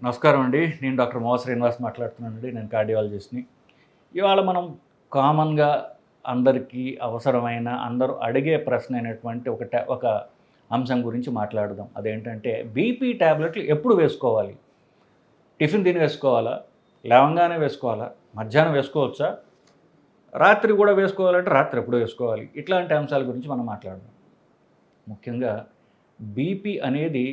నమస్కారం అండి. నేను డాక్టర్ మోవ శ్రీనివాస్ మాట్లాడుతున్నానండి. నేను కార్డియాలజిస్ట్‌ని. ఇవాళ మనం కామన్‌గా అందరికీ అవసరమైన, అందరూ అడిగే ప్రశ్న అయినటువంటి ఒక అంశం గురించి మాట్లాడదాం. అదేంటంటే బీపీ టాబ్లెట్లు ఎప్పుడు వేసుకోవాలి? టిఫిన్ తిని వేసుకోవాలా? లేవంగానే వేసుకోవాలా? మధ్యాహ్నం వేసుకోవచ్చా? రాత్రి కూడా వేసుకోవాలంటే రాత్రి ఎప్పుడు వేసుకోవాలి? ఇట్లాంటి అంశాల గురించి మనం మాట్లాడదాం. ముఖ్యంగా బీపీ అనేది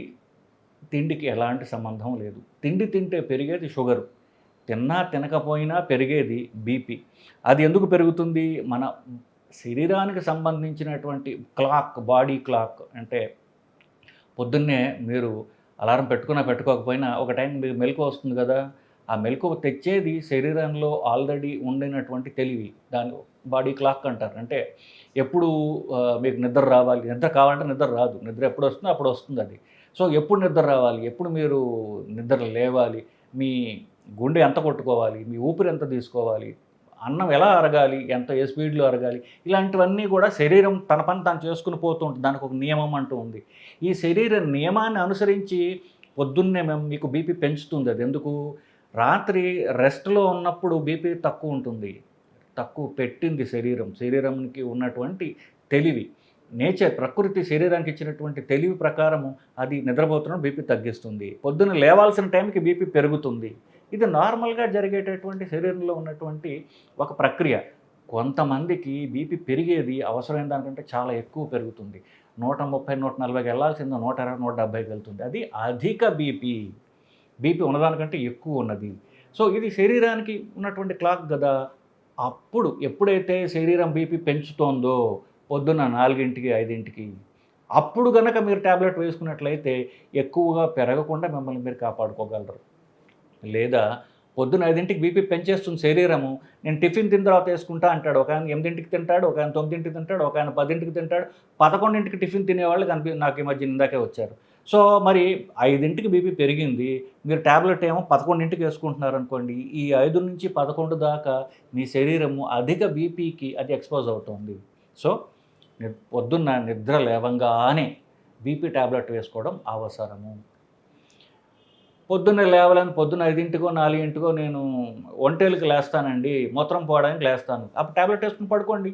తిండికి ఎలాంటి సంబంధం లేదు. తిండి తింటే పెరిగేది షుగరు. తిన్నా తినకపోయినా పెరిగేది బీపీ. అది ఎందుకు పెరుగుతుంది? మన శరీరానికి సంబంధించినటువంటి క్లాక్, బాడీ క్లాక్ అంటే పొద్దున్నే మీరు అలారం పెట్టుకున్నా పెట్టుకోకపోయినా ఒక టైం మీకు మెలకువ వస్తుంది కదా! ఆ మెలకువ తెచ్చేది శరీరంలో ఆల్రెడీ ఉండినటువంటి తెలివి. దాన్ని బాడీ క్లాక్ అంటారు. అంటే ఎప్పుడు మీకు నిద్ర రావాలి, నిద్ర కావాలంటే నిద్ర రాదు. నిద్ర ఎప్పుడు వస్తుందో అప్పుడు వస్తుందది. సో, ఎప్పుడు నిద్ర రావాలి, ఎప్పుడు మీరు నిద్ర లేవాలి, మీ గుండె ఎంత కొట్టుకోవాలి, మీ ఊపిరి ఎంత తీసుకోవాలి, అన్నం ఎలా అరగాలి, ఏ స్పీడ్‌లో అరగాలి, ఇలాంటివన్నీ కూడా శరీరం తన పని తాను చేసుకొని పోతూ ఉంటుంది. దానికొక నియమం అంటూ ఉంది. ఈ శరీర నియమాన్ని అనుసరించి పొద్దున్నే మీకు బీపీ పెంచుతుంది. అదెందుకు? రాత్రి రెస్ట్‌లో ఉన్నప్పుడు బీపీ తక్కువుంటుంది. తక్కువ పెట్టింది శరీరం. శరీరానికి ఉన్నటువంటి తెలివి. ప్రకృతి శరీరానికి ఇచ్చినటువంటి తెలివి ప్రకారము అది నిద్రపోతున్నప్పుడు బీపీ తగ్గిస్తుంది. పొద్దున్న లేవాల్సిన టైంకి బీపీ పెరుగుతుంది. ఇది నార్మల్‌గా జరిగేటటువంటి శరీరంలో ఉన్నటువంటి ఒక ప్రక్రియ. కొంతమందికి బీపీ పెరిగేది అవసరమైన దానికంటే చాలా ఎక్కువ పెరుగుతుంది. 130, 140కి ఎళ్ళాల్సింది 120, 170కి వెళ్తుంది. అది అధిక బీపీ. బీపీ ఉన్నదానికంటే ఎక్కువ ఉన్నది. సో, ఇది శరీరానికి ఉన్నటువంటి క్లాక్ గదా! అప్పుడు ఎప్పుడైతే శరీరం బీపీ పెంచుతోందో పొద్దున్న 4కి, 5కి అప్పుడు గనక మీరు టాబ్లెట్ వేసుకున్నట్లయితే ఎక్కువగా పెరగకుండా మిమ్మల్ని మీరు కాపాడుకోగలరు. లేదా పొద్దున 5కి బీపీ పెంచేస్తుంది శరీరము. నేను టిఫిన్ తిన్న తర్వాత వేసుకుంటా అంటాడు. ఒకాయన 8కి తింటాడు, ఒకాయన 9కి తింటాడు, ఒకాయన 10కి తింటాడు. 11కి టిఫిన్ తినేవాళ్ళు నాకు ఈ మధ్య ఇందాకే వచ్చారు. సో, మరి 5కి బీపీ పెరిగింది. మీరు టాబ్లెట్ ఏమో 11కి వేసుకుంటున్నారనుకోండి. ఈ 5-11 దాకా మీ శరీరము అధిక బీపీకి అది ఎక్స్‌పోజ్ అవుతుంది. సో, పొద్దున్న నిద్ర లేవంగానే బీపీ టాబ్లెట్ వేసుకోవడం అవసరము. పొద్దున్నే లేవాలని పొద్దున్న 5కో, 4కో నేను ఒంటేలకి లేస్తానండి, మూత్రం పోవడానికి లేస్తాను. అప్పుడు టాబ్లెట్ వేసుకొని పడుకోండి.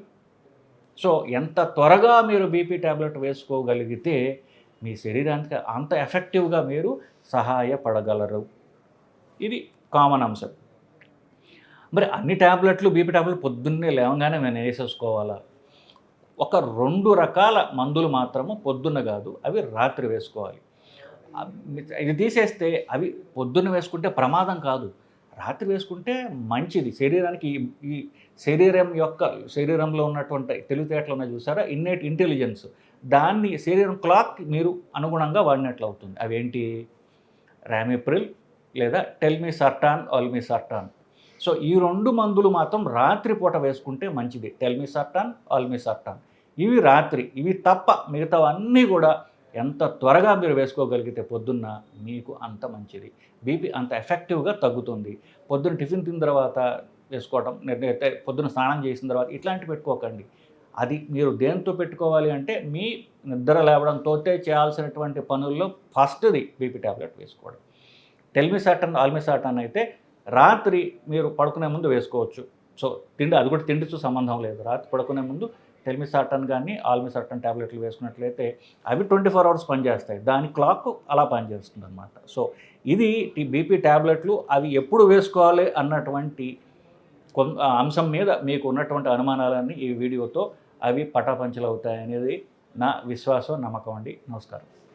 సో, ఎంత త్వరగా మీరు బీపీ టాబ్లెట్ వేసుకోగలిగితే మీ శరీరానికి అంత ఎఫెక్టివ్‌గా మీరు సహాయపడగలరు. ఇది కామన్ అంశం. మరి అన్ని టాబ్లెట్లు బీపీ టాబ్లెట్లు పొద్దున్నే లేవగానే నేను వేసేసుకోవాలా? ఒక 2 రకాల మందులు మాత్రము పొద్దున్న కాదు, అవి రాత్రి వేసుకోవాలి. ఇది తీసేస్తే అవి పొద్దున్న వేసుకుంటే ప్రమాదం కాదు. రాత్రి వేసుకుంటే మంచిది. శరీరానికి ఈ శరీరంలో ఉన్నటువంటి తెలివితేటలు ఉన్నాయి చూసారా? Innate intelligence. దాన్ని శరీరం క్లాక్ మీరు అనుగుణంగా వాడినట్లవుతుంది. అవేంటి? రామిప్రిల్ లేదా టెల్మిసర్టాన్, ఆల్మిసర్టాన్. సో, ఈ 2 మందులు మాత్రం రాత్రి పూట వేసుకుంటే మంచిది. టెల్మిసర్టాన్, ఆల్మిసర్టాన్. ఇవి రాత్రి. ఇవి తప్ప మిగతావన్నీ కూడా ఎంత త్వరగా మీరు వేసుకోగలిగితే పొద్దున్న మీకు అంత మంచిది. బీపీ అంత ఎఫెక్టివ్‌గా తగ్గుతుంది. పొద్దున్న టిఫిన్ తిన్న తర్వాత వేసుకోవడం, లేదంటే పొద్దున్న స్నానం చేసిన తర్వాత ఇట్లాంటివి పెట్టుకోకండి. అది మీరు దేనితో పెట్టుకోవాలి అంటే మీ నిద్ర లేవడంతోటే చేయాల్సినటువంటి పనుల్లో ఫస్ట్‌ది బీపీ టాబ్లెట్ వేసుకోవడం. టెల్మిసర్టాన్, ఆల్మిసర్టాన్ అయితే రాత్రి మీరు పడుకునే ముందు వేసుకోవచ్చు. సో, అది కూడా తిండితో సంబంధం లేదు. రాత్రి పడుకునే ముందు టెల్మిసర్టాన్ గానీ, ఆల్మిసర్టాన్ టాబ్లెట్లు వేసుకున్నట్లయితే అవి 24 అవర్స్ పనిచేస్తాయి. దాని క్లాక్ అలా పనిచేస్తుందనమాట. సో, ఇది బీపీ టాబ్లెట్లు అవి ఎప్పుడు వేసుకోవాలి అన్నటువంటి అంశం మీద మీకు ఉన్నటువంటి అనుమానాలన్నీ ఈ వీడియోతో అవి పటాపంచలవుతాయనేది నా విశ్వాసం, నమ్మకం అండి. నమస్కారం.